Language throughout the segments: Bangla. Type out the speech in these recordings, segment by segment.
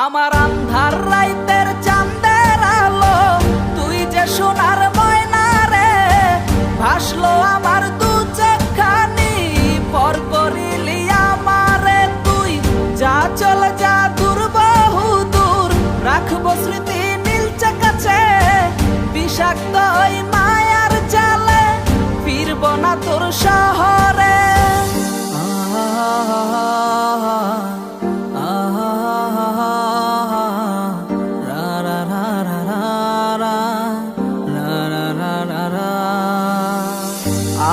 আমার আন্ধার রাইতের চাঁদের আলো, তুই যে সোনার ময়না রে, ভাসলো আমার দু চোখখানি, পর করিলি আমারে তুই। যা চলে যা দূর বহু দূর, রাখবো স্মৃতি নীলচে কাছে, বিষাক্ত ওই মায়ার জালে, ফিরবো না তোর শহরে।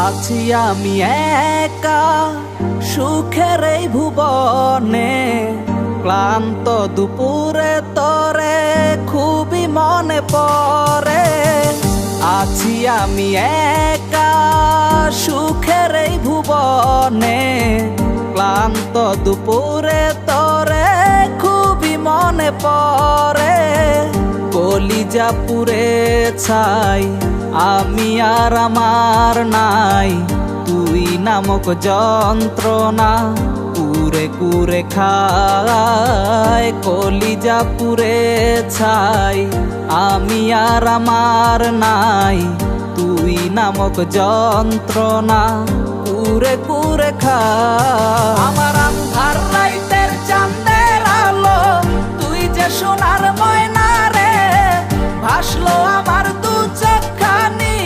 আছি আমি একা সুখের এই ভুবনে, ক্লান্ত দুপুরে তোরে খুবই মনে পড়ে। আছি আমি একা সুখের এই ভুবনে, ক্লান্ত দুপুরে তোরে খুবই মনে পড়ে। কলিজা পুড়ে ছাই আমি আর আমার নাই, তুই নামক যন্ত্রণা কুরে কুরে খায়। কলিজা পুড়ে ছাই আমি আর আমার নাই, তুই নামক যন্ত্রণা কুরে কুরে খায়। আমার আন্ধার রাইতের চাঁদের আলো, তুই যে সোনার ময়না রে, ভাসলো আমার দু চোখখানি,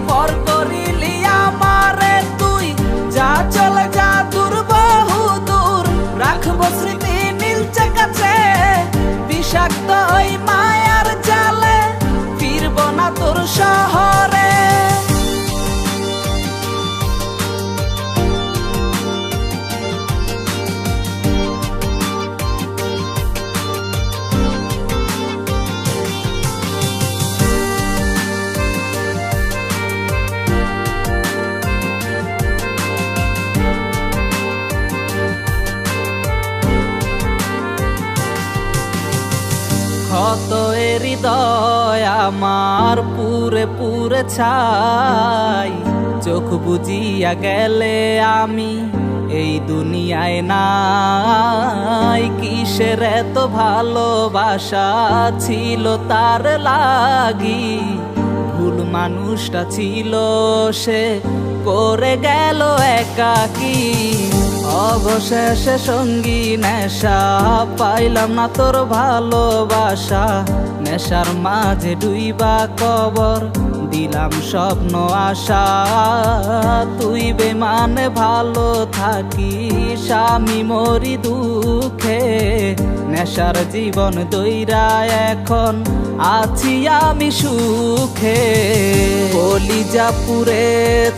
পর করিলি আমারে তুই। যা চলে যা দূর বহু দূর, রাখবো স্মৃতি নীলচে কাছে, বিষাক্ত ওই মায়ার জালে, ফিরবো না তোর শহরে। ক্ষত হৃদয় আমার পুরে পুরে ছাই, চোখ বুজিয়া গেলে আমি এই দুনিয়ায় নাই। কিসের এত ভালোবাসা ছিল তার লাগি, ভুল মানুষটা ছিল সে, করে গেল একাকী। অবশেষে সঙ্গী নেশা, পাইলাম না তোর ভালোবাসা, নেশার মাঝে ডুইবা কবর দিলাম স্বপ্ন আশা। তুই বেমানে ভালো থাকিস, আমি মরি দুঃখে, নেশার জীবন দইরা এখন আছি আমি সুখে। কলিজা পুড়ে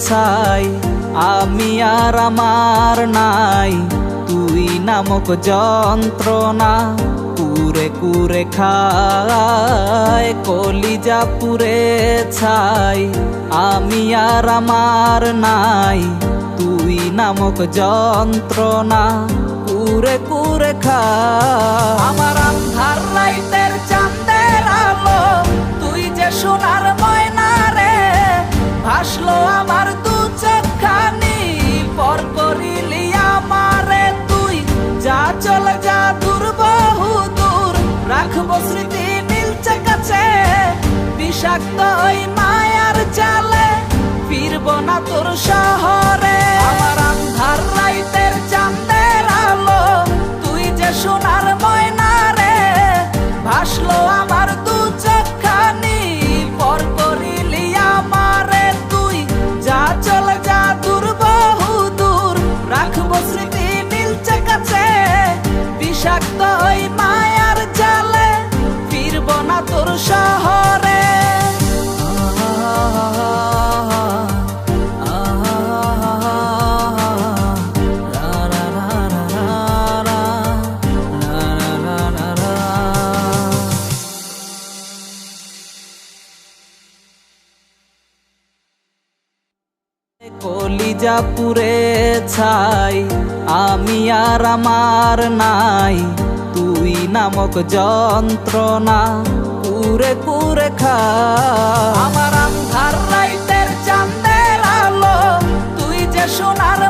ছাই আমি আর আমার নাই, তুই নামক যন্ত্রণা কুরে কুরে খায়। কলিজা পুড়ে ছাই আমি আর আমার নাই, তুই নামক যন্ত্রণা কুরে কুরে খায়। আমার আন্ধার রাইতের চাঁদের আলো, তুই যে সোনার ময়না রে, ভাসলো আমার দু চোখখানি, পর করিলি আমারে তুই। যা চলে যা দূর বহু দূর, রাখবো স্মৃতি নীলচে কাছে, বিষাক্ত ওই মায়ার জালে, ফিরবো না তোর শহরে। আমার আন্ধার রাইতের চাঁদের আলো, তুই যে সোনার ময়না রে, ভাসলো আমার দু চোখখানি, পর করিলি আমারে তুই। যা চলে যা দূর বহু দূর, রাখবো স্মৃতি নীলচে কাছে, বিষাক্ত ওই মায়ার জালে, ফিরবো না তোর শহরে। কলিজা পুড়ে ছাই আমি আর আমার নাই, তুই নামক যন্ত্রণা কুরে কুরে খায়। আমার আন্ধার রাইতের চাঁদের আলো, তুই যে সোনার